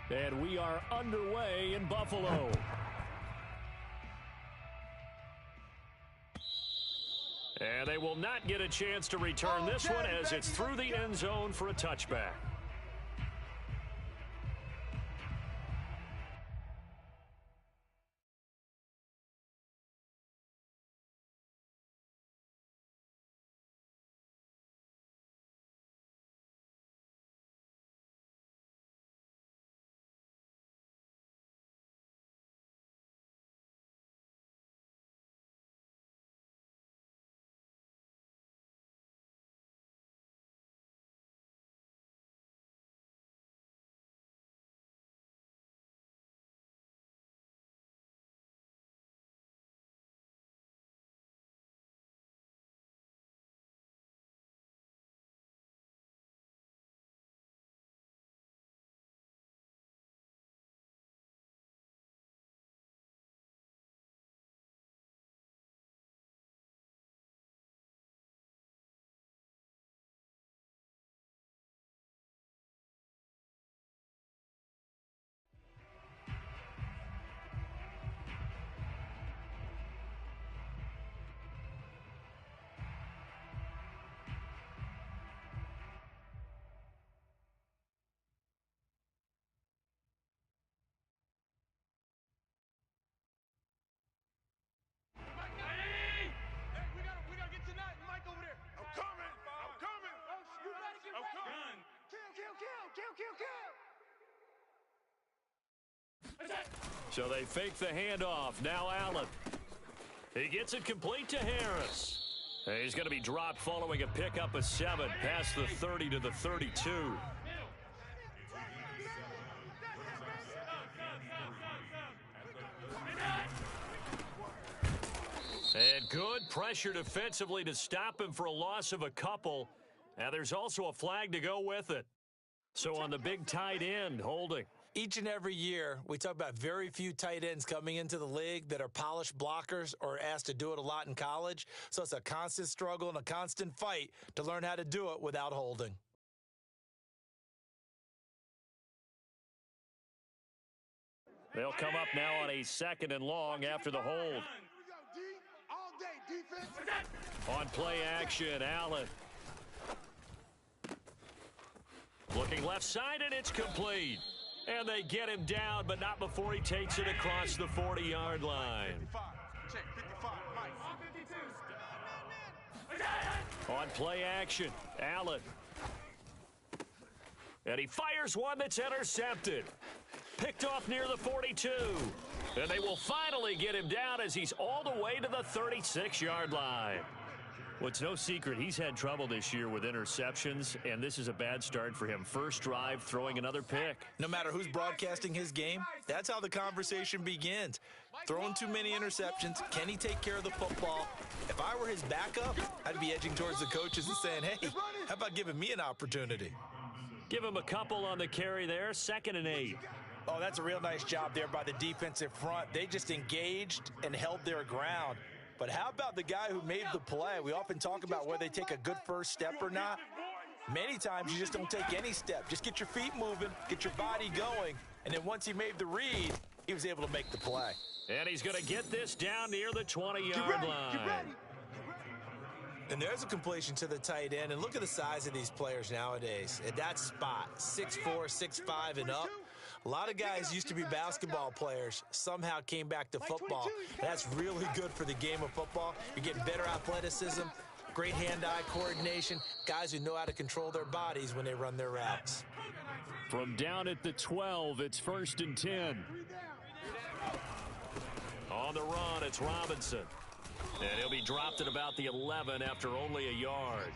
And we are underway in Buffalo. And they will not get a chance to return this one as it's through the end zone for a touchback. So they fake the handoff. Now Allen. He gets it complete to Harris. He's going to be dropped following a pickup of 7 past the 30 to the 32. And good pressure defensively to stop him for a loss of a couple. Now there's also a flag to go with it. So on the big tight end, holding. Each and every year, we talk about very few tight ends coming into the league that are polished blockers or asked to do it a lot in college. So it's a constant struggle and a constant fight to learn how to do it without holding. They'll come up now on a 2nd and long after the hold. On play action, Allen. Looking left side, and it's complete. And they get him down, but not before he takes it across the 40-yard line. On play action, Allen. And he fires one that's intercepted. Picked off near the 42. And they will finally get him down as he's all the way to the 36-yard line. Well, it's no secret he's had trouble this year with interceptions, and this is a bad start for him. First drive, throwing another pick. No matter who's broadcasting his game, that's how the conversation begins. Throwing too many interceptions, can he take care of the football? If I were his backup, I'd be edging towards the coaches and saying, hey, how about giving me an opportunity? Give him a couple on the carry there, 2nd and 8. Oh, that's a real nice job there by the defensive front. They just engaged and held their ground. But how about the guy who made the play? We often talk about whether they take a good first step or not. Many times you just don't take any step. Just get your feet moving, get your body going, and then once he made the read, he was able to make the play. And he's going to get this down near the 20-yard line. And there's a completion to the tight end. And look at the size of these players nowadays. At that spot, 6'4", 6'5", and up. A lot of guys used to be basketball players, somehow came back to football. That's really good for the game of football. You're getting better athleticism, great hand-eye coordination, guys who know how to control their bodies when they run their routes. From down at the 12, it's 1st and 10. On the run, it's Robinson. And he'll be dropped at about the 11 after only a yard.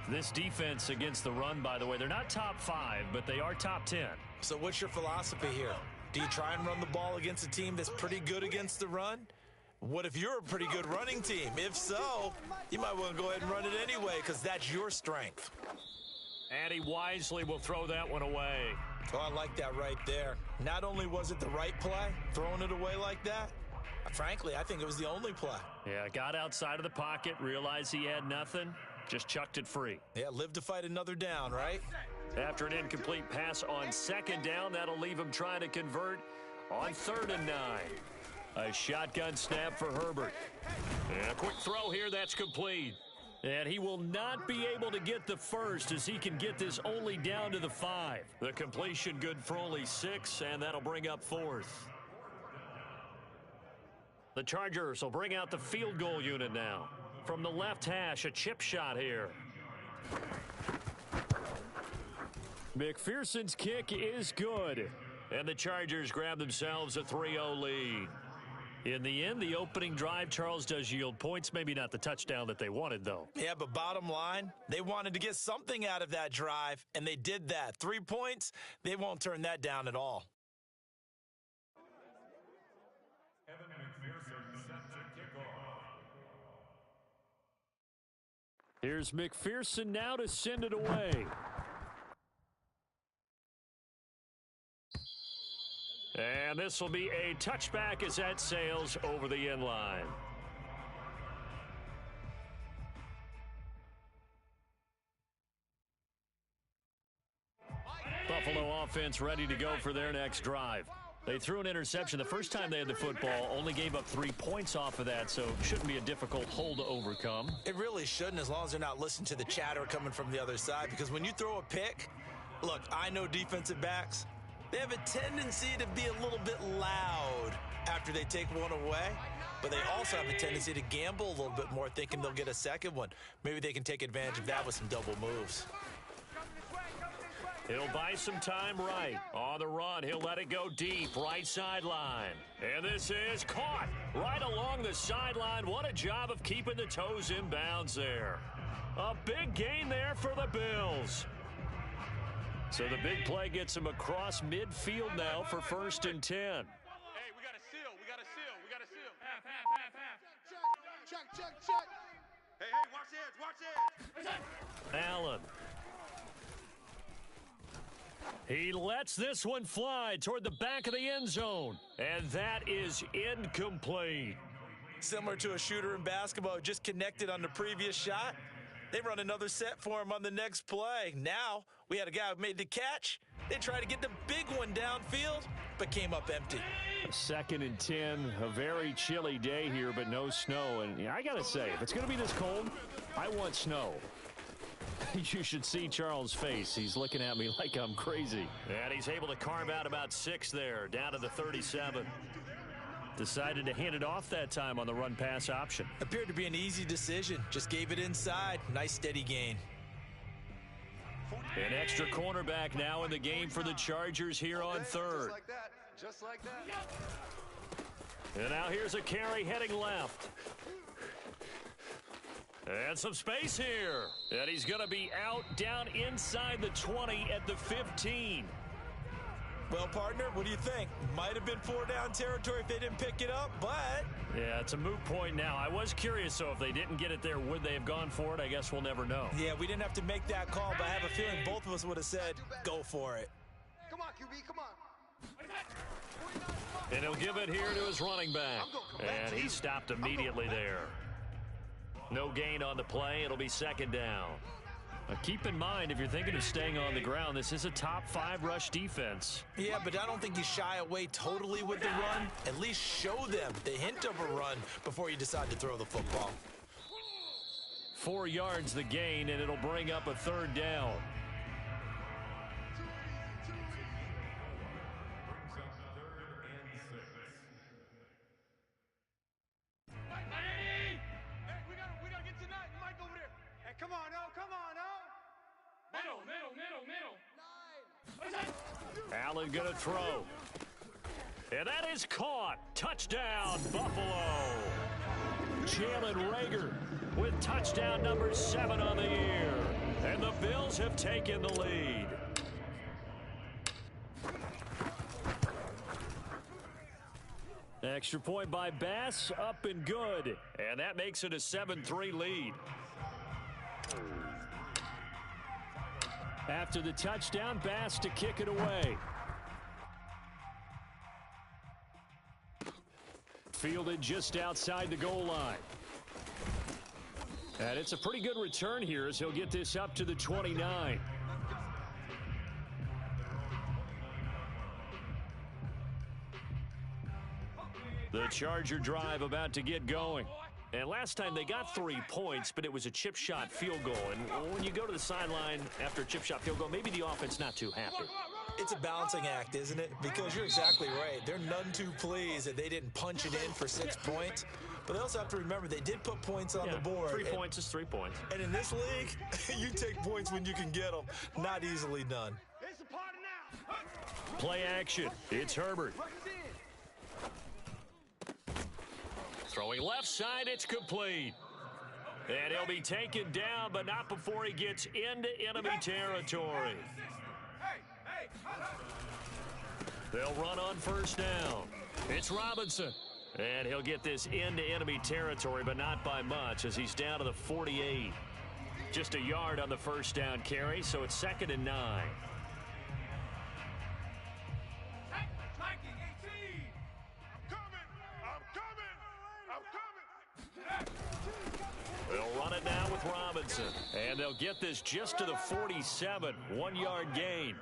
This defense against the run, by the way, they're not top 5, but they are top 10. So what's your philosophy here? Do you try and run the ball against a team that's pretty good against the run? What if you're a pretty good running team? If so, you might want to go ahead and run it anyway because that's your strength. And he wisely will throw that one away. Oh, I like that right there. Not only was it the right play, throwing it away like that, frankly, I think it was the only play. Yeah, got outside of the pocket, realized he had nothing, just chucked it free. Yeah, live to fight another down, right? After an incomplete pass on second down, that'll leave him trying to convert on 3rd and 9. A shotgun snap for Herbert. And a quick throw here, that's complete. And he will not be able to get the first as he can get this only down to the 5. The completion good for only 6, and that'll bring up 4th. The Chargers will bring out the field goal unit now. From the left hash, a chip shot here. McPherson's kick is good. And the Chargers grab themselves a 3-0 lead. In the end, the opening drive, Charles, does yield points. Maybe not the touchdown that they wanted, though. Yeah, but bottom line, they wanted to get something out of that drive, and they did that. 3 points, they won't turn that down at all. Here's McPherson now to send it away. And this will be a touchback as that sails over the end line. Buffalo offense ready to go for their next drive. They threw an interception the first time they had the football, only gave up 3 points off of that, so it shouldn't be a difficult hole to overcome. It really shouldn't, as long as they're not listening to the chatter coming from the other side, because when you throw a pick, look, I know defensive backs, they have a tendency to be a little bit loud after they take one away, but they also have a tendency to gamble a little bit more, thinking they'll get a second one. Maybe they can take advantage of that with some double moves. He'll buy some time right. On the run, he'll let it go deep, right sideline. And this is caught right along the sideline. What a job of keeping the toes in bounds there. A big gain there for the Bills. So the big play gets him across midfield now for 1st and 10. Hey, we got a seal. We got a seal. We got a seal. Half. Check. Hey, watch edge. Allen. He lets this one fly toward the back of the end zone. And that is incomplete. Similar to a shooter in basketball, just connected on the previous shot. They run another set for him on the next play. Now, we had a guy who made the catch. They tried to get the big one downfield, but came up empty. 2nd and 10, a very chilly day here, but no snow. And I got to say, if it's going to be this cold, I want snow. You should see Charles' face. He's looking at me like I'm crazy. And he's able to carve out about 6 there, down to the 37. Decided to hand it off that time on the run-pass option. Appeared to be an easy decision. Just gave it inside. Nice steady gain. An extra cornerback now in the game for the Chargers here on 3rd. Just like that. And now here's a carry heading left. And some space here. And he's going to be out down inside the 20 at the 15. Well, partner, what do you think? Might have been 4-down territory if they didn't pick it up, but... Yeah, it's a moot point now. I was curious, so if they didn't get it there, would they have gone for it? I guess we'll never know. Yeah, we didn't have to make that call, but I have a feeling both of us would have said, go for it. Come on, QB, come on. And he'll give it here to his running back. And he stopped immediately there. No gain on the play. It'll be 2nd down. Now keep in mind, if you're thinking of staying on the ground, this is a top 5 rush defense. Yeah, but I don't think you shy away totally with the run. At least show them the hint of a run before you decide to throw the football. 4 yards the gain, and it'll bring up a 3rd down. Allen going to throw. And that is caught. Touchdown, Buffalo. Jalen Reagor with touchdown number 7 on the year. And the Bills have taken the lead. Extra point by Bass, up and good. And that makes it a 7-3 lead. After the touchdown, Bass to kick it away. Fielded just outside the goal line. And it's a pretty good return here as he'll get this up to the 29. The Charger drive about to get going. And last time they got 3 points, but it was a chip shot field goal. And when you go to the sideline after a chip shot field goal, maybe the offense not too happy. It's a balancing act, isn't it? Because you're exactly right. They're none too pleased that they didn't punch it in for 6 points. But they also have to remember they did put points on the board. 3 points is 3 points. And in this league, you take points when you can get them. Not easily done. Play action. It's Herbert. Throwing left side, it's complete. And he'll be taken down, but not before he gets into enemy territory. They'll run on first down. It's Robinson. And he'll get this into enemy territory, but not by much, as he's down to the 48. Just a yard on the first down carry, so it's 2nd and 9. They'll run it now with Robinson. And they'll get this just to the 47. 1-yard gain.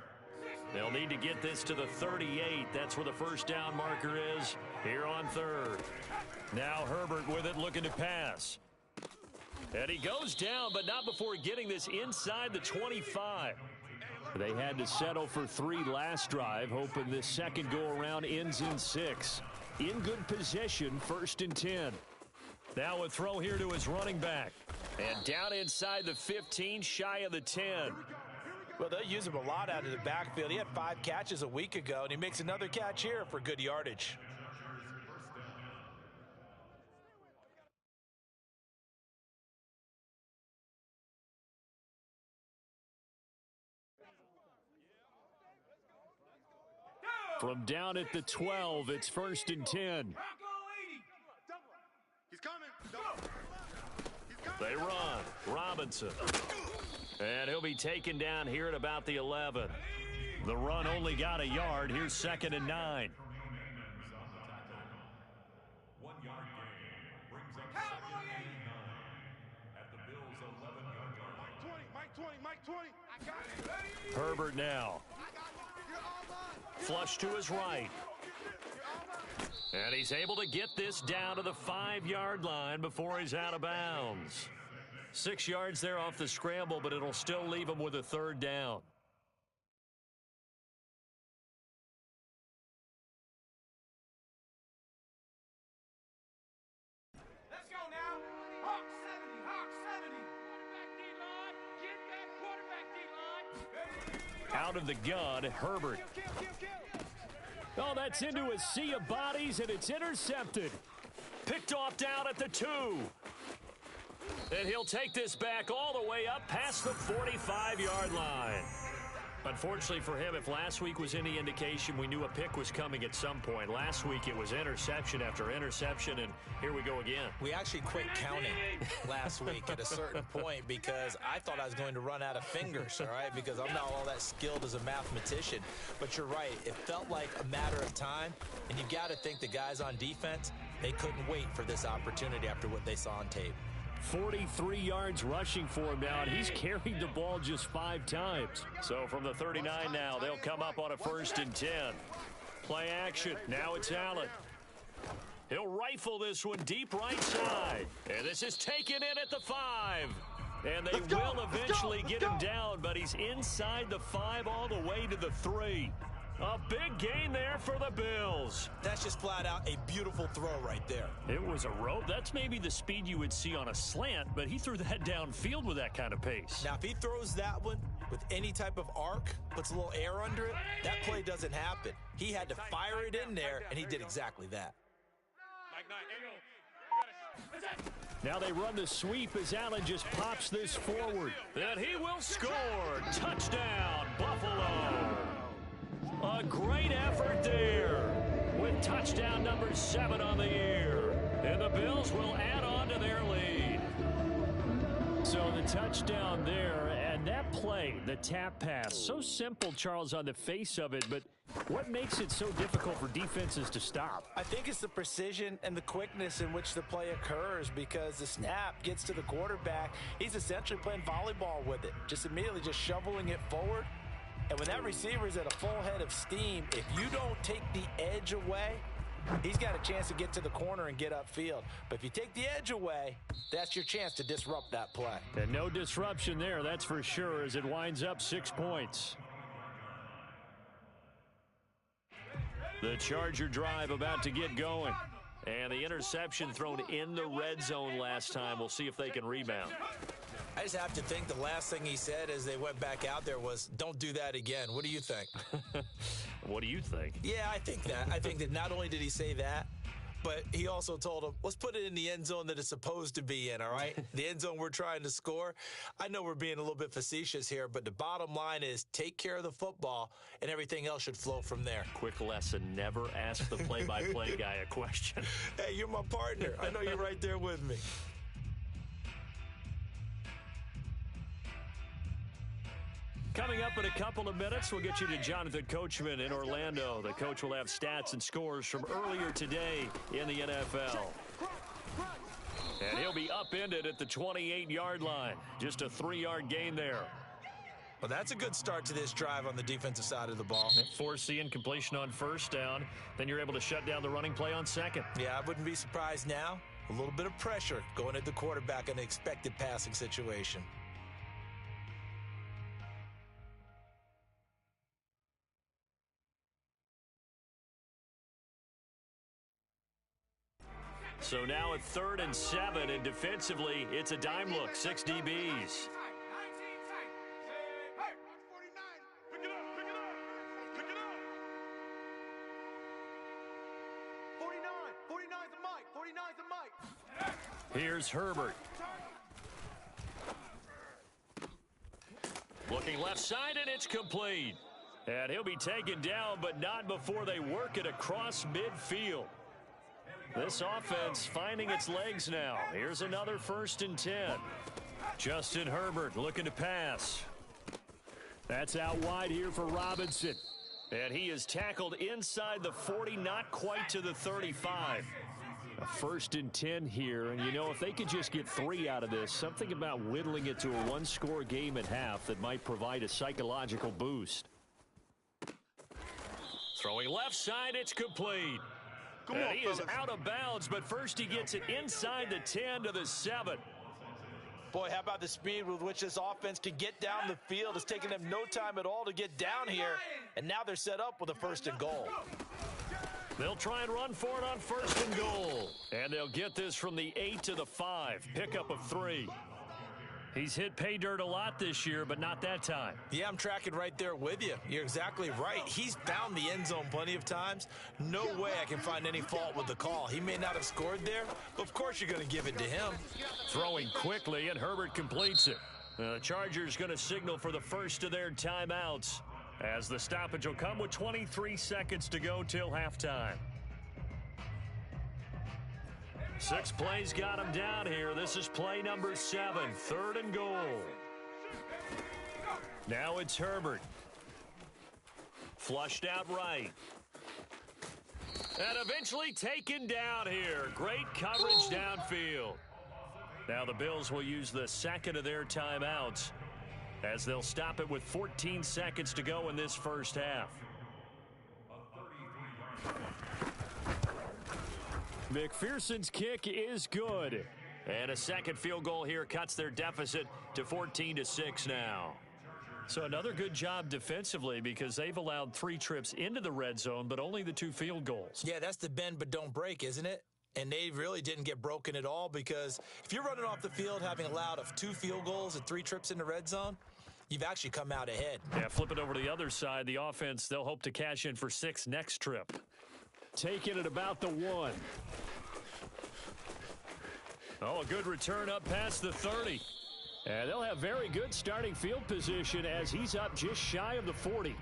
They'll need to get this to the 38. That's where the first down marker is here on 3rd. Now Herbert with it, looking to pass. And he goes down, but not before getting this inside the 25. They had to settle for 3 last drive, hoping this second go-around ends in 6. In good position, 1st and 10. Now a throw here to his running back. And down inside the 15, shy of the 10. Well, they'll use him a lot out of the backfield. He had 5 catches a week ago, and he makes another catch here for good yardage. From down at the 12, it's 1st and 10. He's coming. They run. Robinson. And he'll be taken down here at about the 11. The run only got a yard. Here's 2nd and 9. 1 yard gain brings up 2nd and 9 at the Bills' 11-yard line. Mike 20. I got it. Herbert now. Flush to his right. And he's able to get this down to the 5-yard line before he's out of bounds. 6 yards there off the scramble, but it'll still leave him with a 3rd down. Let's go now. Hawk 70. Quarterback D-line. Get that quarterback D-line. Out of the gun, Herbert. Oh, that's into a sea of bodies, and it's intercepted. Picked off down at the 2. And he'll take this back all the way up past the 45-yard line. Unfortunately for him, if last week was any indication, we knew a pick was coming at some point. Last week it was interception after interception, and here we go again. We actually quit counting last week at a certain point because I thought I was going to run out of fingers, all right, because I'm not all that skilled as a mathematician. But you're right. It felt like a matter of time, and you got to think the guys on defense, they couldn't wait for this opportunity after what they saw on tape. 43 yards rushing for him now, and he's carried the ball just 5 times. So from the 39 now, they'll come up on a 1st and 10. Play action. Now it's Allen. He'll rifle this one deep right side. And this is taken in at the 5. And they will eventually get him down, but he's inside the 5 all the way to the 3. A big gain there for the Bills. That's just flat out a beautiful throw right there. It was a rope. That's maybe the speed you would see on a slant, but he threw that downfield with that kind of pace. Now, if he throws that one with any type of arc, puts a little air under it, that play doesn't happen. He had to fire it in there, and he did exactly that. Now they run the sweep as Allen just pops this forward. And he will score. Touchdown, Buffalo. A great effort there with touchdown number 7 on the year. And the Bills will add on to their lead. So the touchdown there, and that play, the tap pass, so simple, Charles, on the face of it, but what makes it so difficult for defenses to stop? I think it's the precision and the quickness in which the play occurs because the snap gets to the quarterback. He's essentially playing volleyball with it, just immediately just shoveling it forward. And when that receiver is at a full head of steam, if you don't take the edge away, He's got a chance to get to the corner and get upfield. But if you take the edge away, that's your chance to disrupt that play. And no disruption there, that's for sure, as it winds up 6 points. The Charger drive about to get going. And the interception thrown in the red zone last time. We'll see if they can rebound. I just have to think the last thing he said as they went back out there was, don't do that again. What do you think? What do you think? Yeah, I think that. I think that not only did he say that, but he also told him, let's put it in the end zone that it's supposed to be in, all right? The end zone we're trying to score. I know we're being a little bit facetious here, but the bottom line is take care of the football, and everything else should flow from there. Quick lesson, never ask the play-by-play guy a question. Hey, you're my partner. I know you're right there with me. Coming up in a couple of minutes, we'll get you to Jonathan Coachman in Orlando. The coach will have stats and scores from earlier today in the NFL. And he'll be upended at the 28-yard line. Just a 3-yard gain there. Well, that's a good start to this drive on the defensive side of the ball. Force incompletion on first down. Then you're able to shut down the running play on second. Yeah, I wouldn't be surprised now. A little bit of pressure going at the quarterback in an expected passing situation. So now at 3rd and 7, and defensively, it's a dime look, 6 DBs. Pick it up, pick it up, pick it up. 49's a mic, 49's a mic. Here's Herbert. Looking left side, and it's complete. And he'll be taken down, but not before they work it across midfield. This offense finding its legs now. Here's another 1st and 10. Justin Herbert looking to pass. That's out wide here for Robinson. And he is tackled inside the 40, not quite to the 35. A 1st and 10 here. And, you know, if they could just get 3 out of this, something about whittling it to a 1-score game at half that might provide a psychological boost. Throwing left side, it's complete. And he is out of bounds, but first he gets it inside the 10 to the 7. Boy, how about the speed with which this offense can get down the field? It's taken them no time at all to get down here, and now they're set up with a 1st and goal. They'll try and run for it on 1st and goal. And they'll get this from the 8 to the 5. Pickup of 3. He's hit pay dirt a lot this year, but not that time. Yeah, I'm tracking right there with you. You're exactly right. He's found the end zone plenty of times. No way I can find any fault with the call. He may not have scored there, but of course you're going to give it to him. Throwing quickly, and Herbert completes it. The Chargers going to signal for the first of their timeouts, as the stoppage will come with 23 seconds to go till halftime. 6 plays got him down here. This is play number 7, 3rd and goal. Now it's Herbert. Flushed out right. And eventually taken down here. Great coverage downfield. Now the Bills will use the 2nd of their timeouts, as they'll stop it with 14 seconds to go in this first half. McPherson's kick is good. And a 2nd field goal here cuts their deficit to 14-6 now. So another good job defensively, because they've allowed 3 trips into the red zone, but only the 2 field goals. Yeah, that's the bend but don't break, isn't it? And they really didn't get broken at all, because if you're running off the field having allowed 2 field goals and 3 trips in the red zone, you've actually come out ahead. Yeah, flip it over to the other side. The offense, they'll hope to cash in for 6 next trip. Taking it about the 1. Oh, a good return up past the 30. And they'll have very good starting field position as he's up just shy of the 40.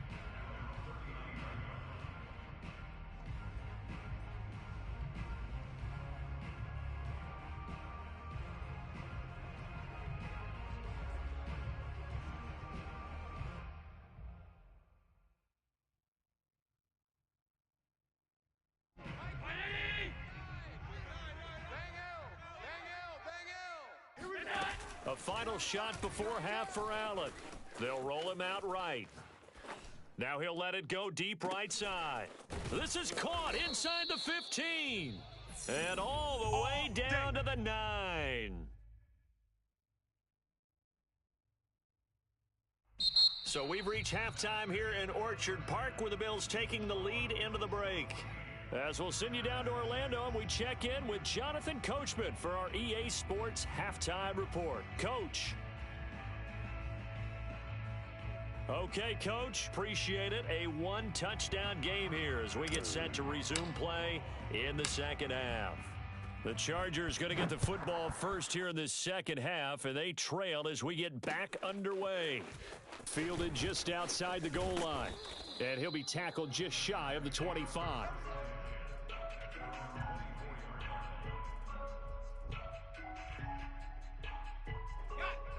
A final shot before half for Allen. They'll roll him out right. Now he'll let it go deep right side. This is caught inside the 15. And all the way down to the 9. So we've reached halftime here in Orchard Park, where the Bills taking the lead into the break. As we'll send you down to Orlando, and we check in with Jonathan Coachman for our EA Sports Halftime Report. Coach. Okay, Coach, appreciate it. A one-touchdown game here as we get set to resume play in the second half. The Chargers going to get the football first here in the second half, and they trail as we get back underway. Fielded just outside the goal line, and he'll be tackled just shy of the 25.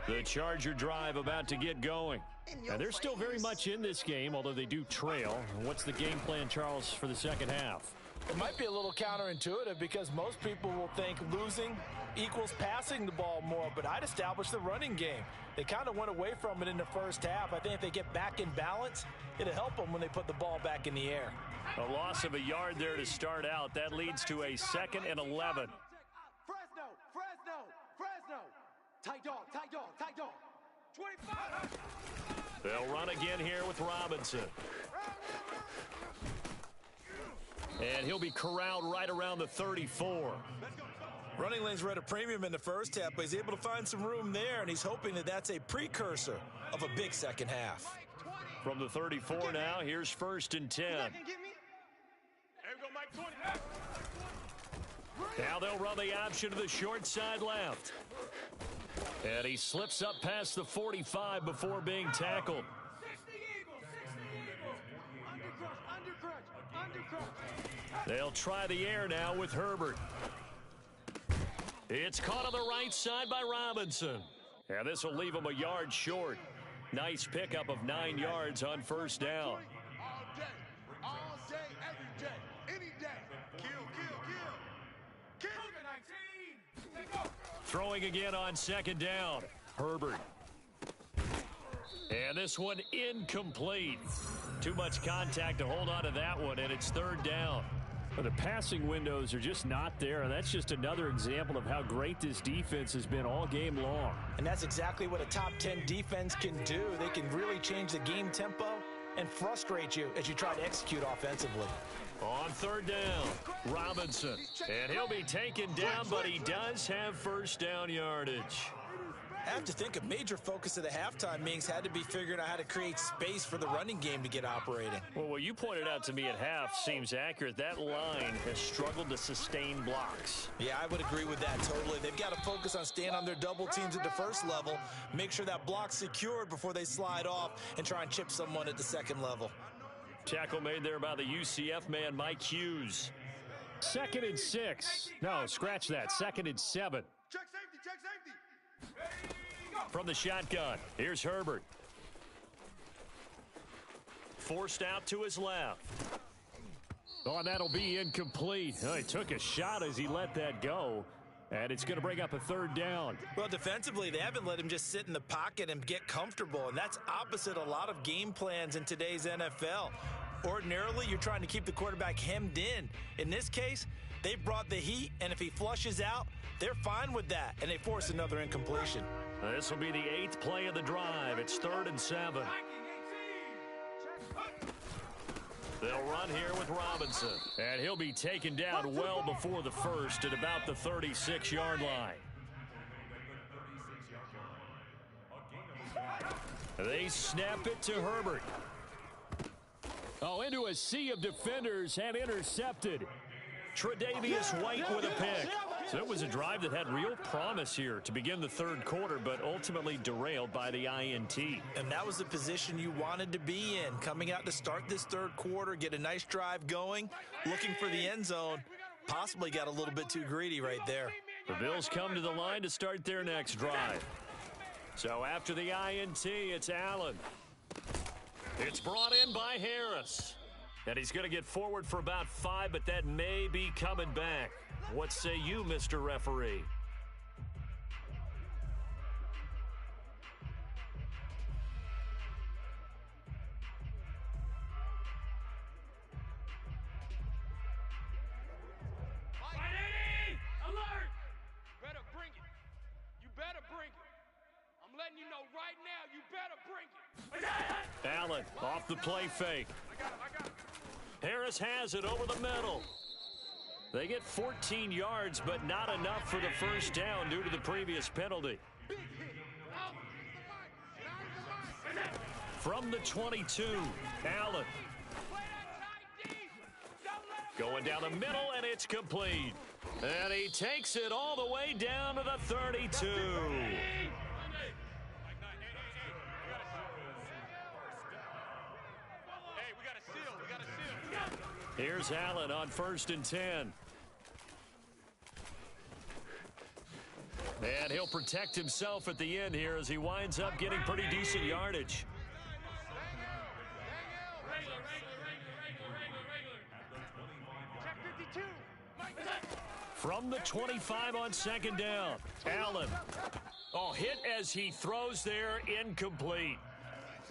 The Charger drive about to get going. And they're still very much in this game, although they do trail. What's the game plan, Charles, for the second half? It might be a little counterintuitive because most people will think losing equals passing the ball more, but I'd establish the running game. They kind of went away from it in the first half. I think if they get back in balance, it'll help them when they put the ball back in the air. A loss of a yard there to start out. That leads to a 2nd and 11. Fresno. Tight dog. 25. They'll run again here with Robinson. And he'll be corralled right around the 34. Running lanes were at a premium in the first half, but he's able to find some room there, and he's hoping that that's a precursor of a big second half. From the 34 now, here's 1st and 10. Now they'll run the option to the short side left. And he slips up past the 45 before being tackled. They'll try the air now with Herbert. It's caught on the right side by Robinson. And this will leave him a yard short. Nice pickup of 9 yards on 1st down. All day, every day, any day. Kill. Throwing again on 2nd down. Herbert. And this one incomplete. Too much contact to hold on to that one, and it's 3rd down. Well, the passing windows are just not there, and that's just another example of how great this defense has been all game long. And that's exactly what a top 10 defense can do. They can really change the game tempo and frustrate you as you try to execute offensively. On 3rd down, Robinson. And he'll be taken down, but he does have 1st down yardage. I have to think a major focus of the halftime meetings had to be figuring out how to create space for the running game to get operating. Well, what you pointed out to me at half seems accurate. That line has struggled to sustain blocks. Yeah, I would agree with that totally. They've got to focus on staying on their double teams at the first level, make sure that block's secured before they slide off and try and chip someone at the second level. Tackle made there by the UCF man, Mike Hughes. 2nd and 6. No, scratch that. 2nd and 7. Check safety. From the shotgun, here's Herbert. Forced out to his left. Oh, and that'll be incomplete. Oh, he took a shot as he let that go. And it's going to bring up a 3rd down. Well, defensively, they haven't let him just sit in the pocket and get comfortable, and that's opposite a lot of game plans in today's NFL. Ordinarily, you're trying to keep the quarterback hemmed in. In this case, they brought the heat, and if he flushes out, they're fine with that, and they force another incompletion. This will be the 8th play of the drive. It's 3rd and 7. They'll run here with Robinson. And he'll be taken down well before the 1st at about the 36-yard line. They snap it to Herbert. Oh, into a sea of defenders and intercepted. Tre'Davious White with a pick. So it was a drive that had real promise here to begin the 3rd quarter, but ultimately derailed by the INT. And that was the position you wanted to be in, coming out to start this 3rd quarter, get a nice drive going, looking for the end zone. Possibly got a little bit too greedy right there. The Bills come to the line to start their next drive. So after the INT, it's Allen. It's brought in by Harris. And he's going to get forward for about 5, but that may be coming back. What say you, Mr. Referee? Allen off the play fake. Harris has it over the middle. They get 14 yards, but not enough for the first down due to the previous penalty. From the 22, Allen. Going down the middle, and it's complete. And he takes it all the way down to the 32. Here's Allen on 1st and 10. And he'll protect himself at the end here as he winds up getting pretty decent yardage. From the 25 on 2nd down, Allen. Oh, hit as he throws there, incomplete.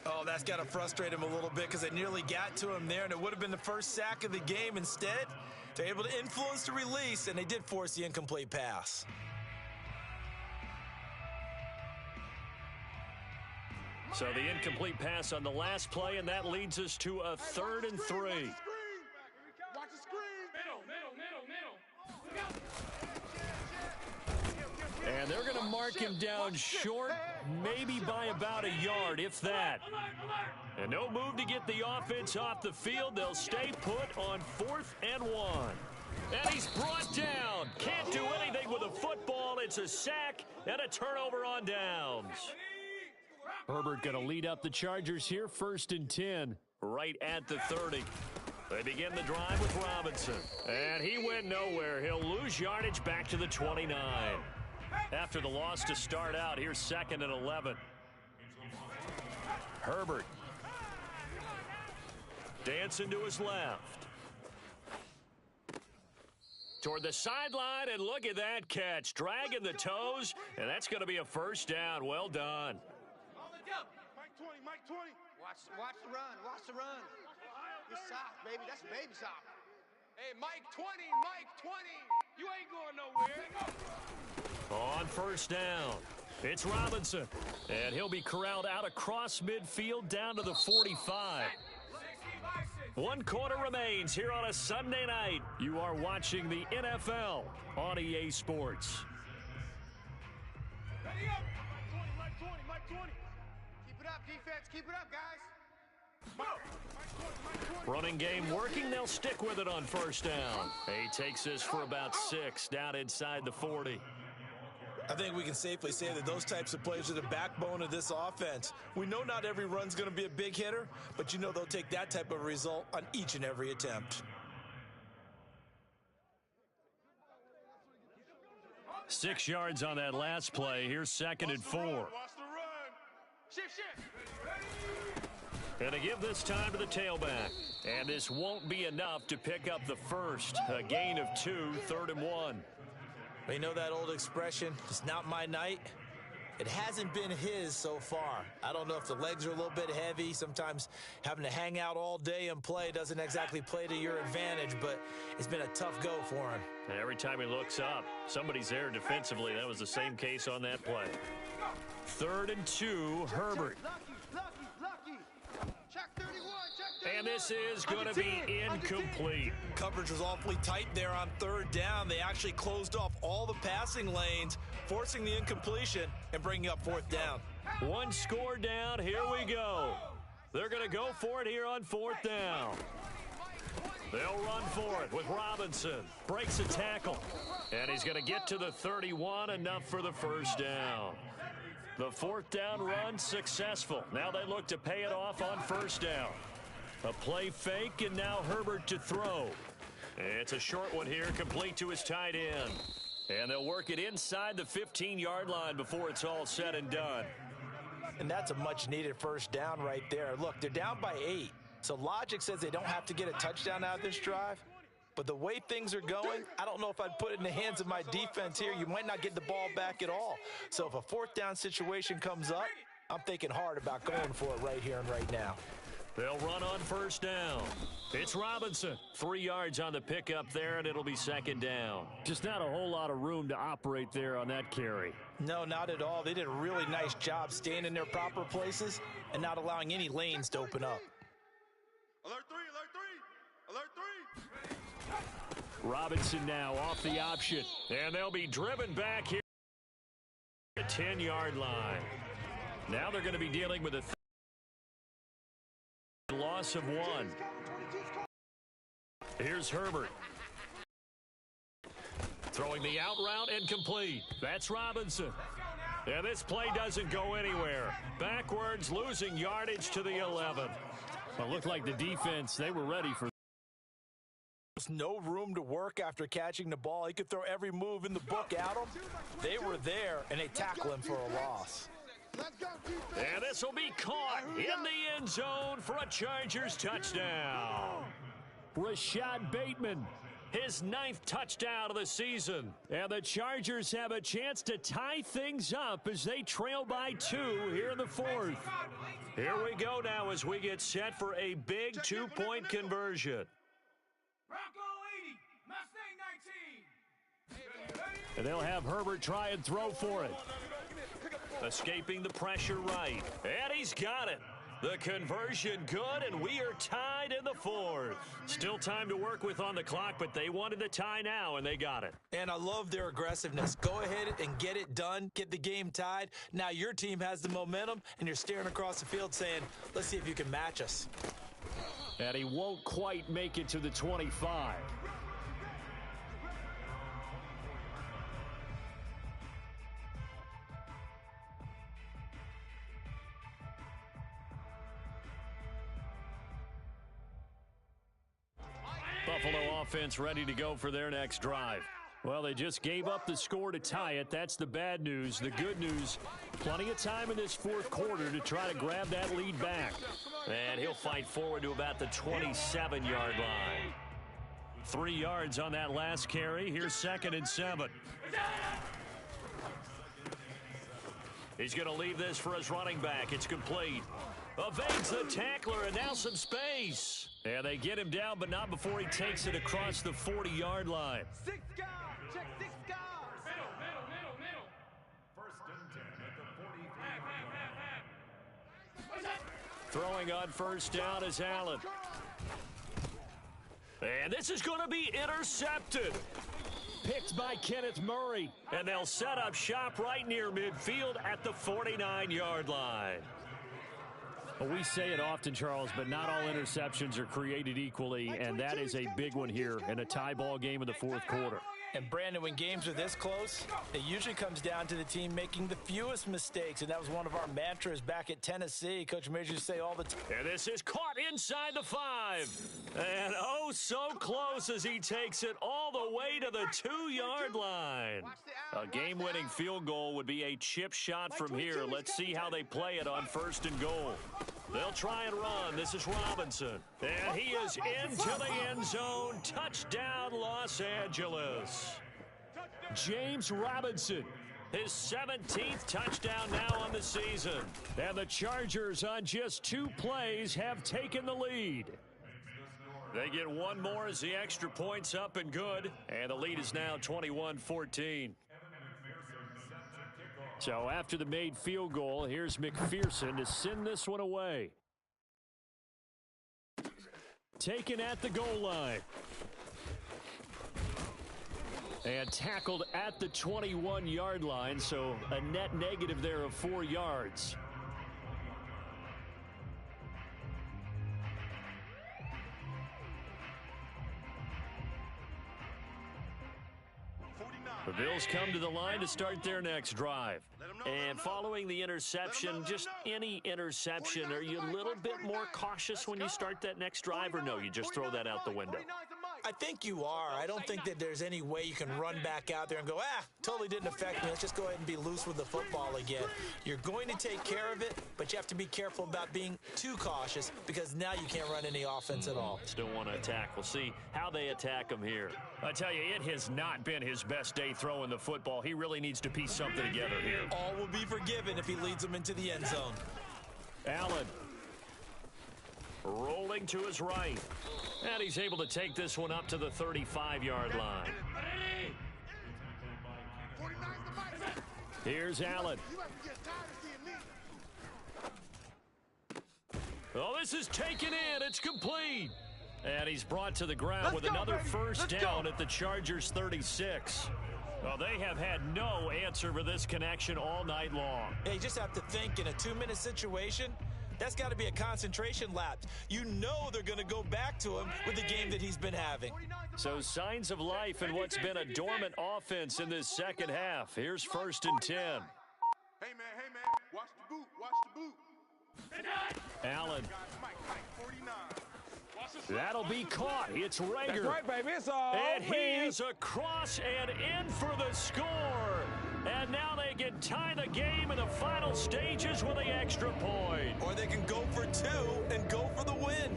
Oh, that's got to frustrate him a little bit because they nearly got to him there, and it would have been the first sack of the game. Instead, they're able to influence the release, and they did force the incomplete pass. So the incomplete pass on the last play, and that leads us to a 3rd and 3. Watch the screen. Middle. And they're going to mark him down short, maybe by about a yard, if that. And no move to get the offense off the field. They'll stay put on 4th and 1. And he's brought down. Can't do anything with a football. It's a sack and a turnover on downs. Herbert going to lead up the Chargers here, 1st and 10, right at the 30. They begin the drive with Robinson. And he went nowhere. He'll lose yardage back to the 29. After the loss to start out, here's 2nd and 11. Herbert. Dancing to his left. Toward the sideline, and look at that catch. Dragging the toes, and that's going to be a first down. Well done. Mike 20. Watch the run. It's soft, baby. That's baby soft. Hey, Mike 20. You ain't going nowhere. On 1st down, it's Robinson. And he'll be corralled out across midfield down to the 45. 1 quarter remains here on a Sunday night. You are watching the NFL on EA Sports. Mike 20. Keep it up, defense. Keep it up, guys. Running game working. They'll stick with it on 1st down. He takes this for about 6 down inside the 40. I think we can safely say that those types of plays are the backbone of this offense. We know not every run's going to be a big hitter, but you know they'll take that type of result on each and every attempt. 6 yards on that last play. Here's 2nd and 4. Watch the run. Shift. And to give this time to the tailback. And this won't be enough to pick up the first. A gain of 2, 3rd and 1. You know that old expression, it's not my night? It hasn't been his so far. I don't know if the legs are a little bit heavy. Sometimes having to hang out all day and play doesn't exactly play to your advantage, but it's been a tough go for him. Every time he looks up, somebody's there defensively. That was the same case on that play. 3rd and 2, Herbert. Lucky. Check 31. And this is going to be incomplete. Coverage was awfully tight there on 3rd down. They actually closed off all the passing lanes, forcing the incompletion and bringing up 4th down. 1 score down. Here we go. They're going to go for it here on 4th down. They'll run for it with Robinson. Breaks a tackle. And he's going to get to the 31, enough for the first down. The 4th down run successful. Now they look to pay it off on 1st down. A play fake, and now Herbert to throw. It's a short one here, complete to his tight end. And they'll work it inside the 15-yard line before it's all said and done. And that's a much-needed first down right there. Look, they're down by 8. So logic says they don't have to get a touchdown out of this drive. But the way things are going, I don't know if I'd put it in the hands of my defense here. You might not get the ball back at all. So if a 4th down situation comes up, I'm thinking hard about going for it right here and right now. They'll run on first down. It's Robinson. 3 yards on the pickup there, and it'll be second down. Just not a whole lot of room to operate there on that carry. No, not at all. They did a really nice job staying in their proper places and not allowing any lanes to open up. Alert 3, alert 3, alert 3. Robinson now off the option, and they'll be driven back here at the 10-yard line. Now they're going to be dealing with a loss of 1. Here's Herbert. Throwing the out route and complete. That's Robinson. And this play doesn't go anywhere. Backwards, losing yardage to the 11. Well, it looked like the defense, they were ready for. There's no room to work after catching the ball. He could throw every move in the book at him. They were there, and they tackle him for a loss. And this will be caught in the end zone for a Chargers touchdown. Rashad Bateman, his 9th touchdown of the season. And the Chargers have a chance to tie things up as they trail by 2 here in the 4th. Here we go now as we get set for a big 2-point conversion. And they'll have Herbert try and throw for it. Escaping the pressure right. And he's got it. The conversion good, and we are tied in the 4th. Still time to work with on the clock, but they wanted the tie now, and they got it. And I love their aggressiveness. Go ahead and get it done. Get the game tied. Now your team has the momentum, and you're staring across the field saying, let's see if you can match us. And he won't quite make it to the 25. Buffalo offense ready to go for their next drive. Well, they just gave up the score to tie it. That's the bad news. The good news, plenty of time in this 4th quarter to try to grab that lead back. And he'll fight forward to about the 27-yard line. 3 yards on that last carry. Here's 2nd and 7. He's going to leave this for his running back. It's complete. Evades the tackler, and now some space. And they get him down, but not before he takes it across the 40-yard line. 6 guys. Check 6 guys. Middle. First and 10 at the 45. Throwing on first down is Allen. And this is going to be intercepted. Picked by Kenneth Murray. And they'll set up shop right near midfield at the 49-yard line. Well, we say it often, Charles, but not all interceptions are created equally, and that is a big one here in a tie ball game in the 4th quarter. And, Brandon, when games are this close, it usually comes down to the team making the fewest mistakes, and that was one of our mantras back at Tennessee. Coach Major used to say all the time. And this is caught inside the 5. And oh, so close as he takes it all the way to the 2-yard line. A game-winning field goal would be a chip shot from here. Let's see how they play it on 1st and goal. They'll try and run. This is Robinson. And he is into the end zone. Touchdown, Los Angeles. James Robinson. His 17th touchdown now on the season. And the Chargers on just 2 plays have taken the lead. They get one more as the extra point's up and good. And the lead is now 21-14. So after the made field goal, here's McPherson to send this one away. Taken at the goal line. And tackled at the 21-yard line, so a net negative there of 4 yards. The Bills come to the line to start their next drive. And following the interception, just any interception, are you a little bit more cautious when you start that next drive, or no, you just throw that out the window? I think you are. I don't think that there's any way you can run back out there and go, totally didn't affect me. Let's just go ahead and be loose with the football again. You're going to take care of it, but you have to be careful about being too cautious because now you can't run any offense at all. Still want to attack. We'll see how they attack him here. I tell you, it has not been his best day throwing the football. He really needs to piece something together here. All will be forgiven if he leads them into the end zone. Allen. rolling to his right. And he's able to take this one up to the 35-yard line. Here's Allen. Oh, this is taken in. It's complete. And he's brought to the ground with another first down at the Chargers' 36. Well, they have had no answer for this connection all night long. Yeah, you just have to think in a 2-minute situation, that's got to be a concentration lapse. You know they're going to go back to him with the game that he's been having. So signs of life in what's been a dormant offense in this second half. Here's 1st and 10. Hey, man, watch the boot, watch the boot. Allen. Mike, 49. That'll be caught. It's Rager. That's right, baby. It's all And he is across and in for the score. And now they can tie the game in the final stages with the extra point. Or they can go for 2 and go for the win.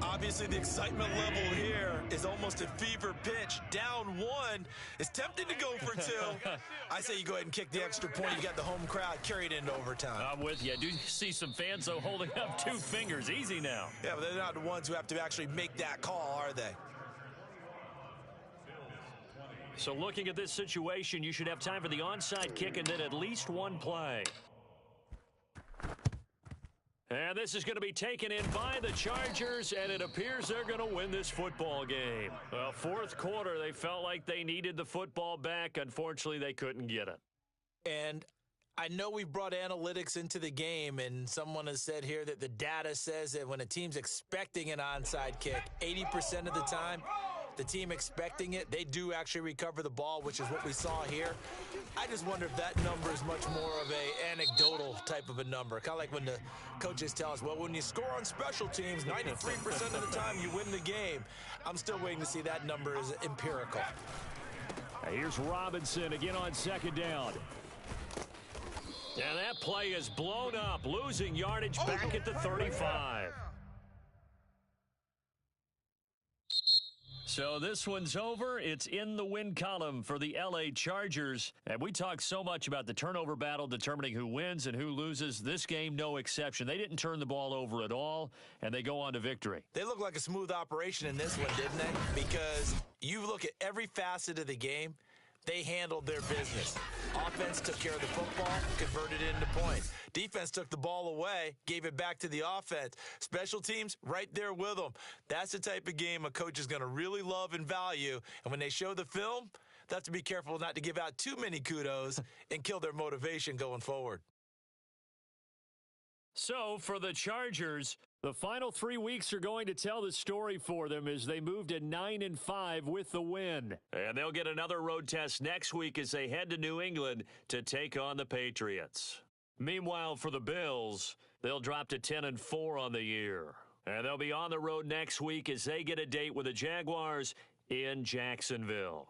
Obviously, the excitement level here is almost at fever pitch. Down 1. It's tempting to go for 2. I say you go ahead and kick the extra point. You got the home crowd carried into overtime. I'm with you. I do see some fans, though, holding up 2 fingers. Easy now. Yeah, but they're not the ones who have to actually make that call, are they? So looking at this situation, you should have time for the onside kick and then at least 1 play. And this is going to be taken in by the Chargers, and it appears they're going to win this football game. Well, 4th quarter, they felt like they needed the football back. Unfortunately, they couldn't get it. And I know we've brought analytics into the game, and someone has said here that the data says that when a team's expecting an onside kick, 80% of the time, the team expecting it, they do actually recover the ball, which is what we saw here. I just wonder if that number is much more of a anecdotal type of a number. Kind of like when the coaches tell us, well, when you score on special teams, 93% of the time you win the game. I'm still waiting to see that number is empirical. Here's Robinson again on 2nd down. And that play is blown up, losing yardage back at the 35. So this one's over. It's in the win column for the L.A. Chargers. And we talk so much about the turnover battle determining who wins and who loses. This game, no exception. They didn't turn the ball over at all, and they go on to victory. They look like a smooth operation in this one, didn't they? Because you look at every facet of the game, they handled their business. Offense took care of the football, converted it into points. Defense took the ball away, gave it back to the offense. Special teams, right there with them. That's the type of game a coach is going to really love and value. And when they show the film, they have to be careful not to give out too many kudos and kill their motivation going forward. So for the Chargers, the final 3 weeks are going to tell the story for them as they move to 9-5 with the win. And they'll get another road test next week as they head to New England to take on the Patriots. Meanwhile, for the Bills, they'll drop to 10-4 on the year. And they'll be on the road next week as they get a date with the Jaguars in Jacksonville.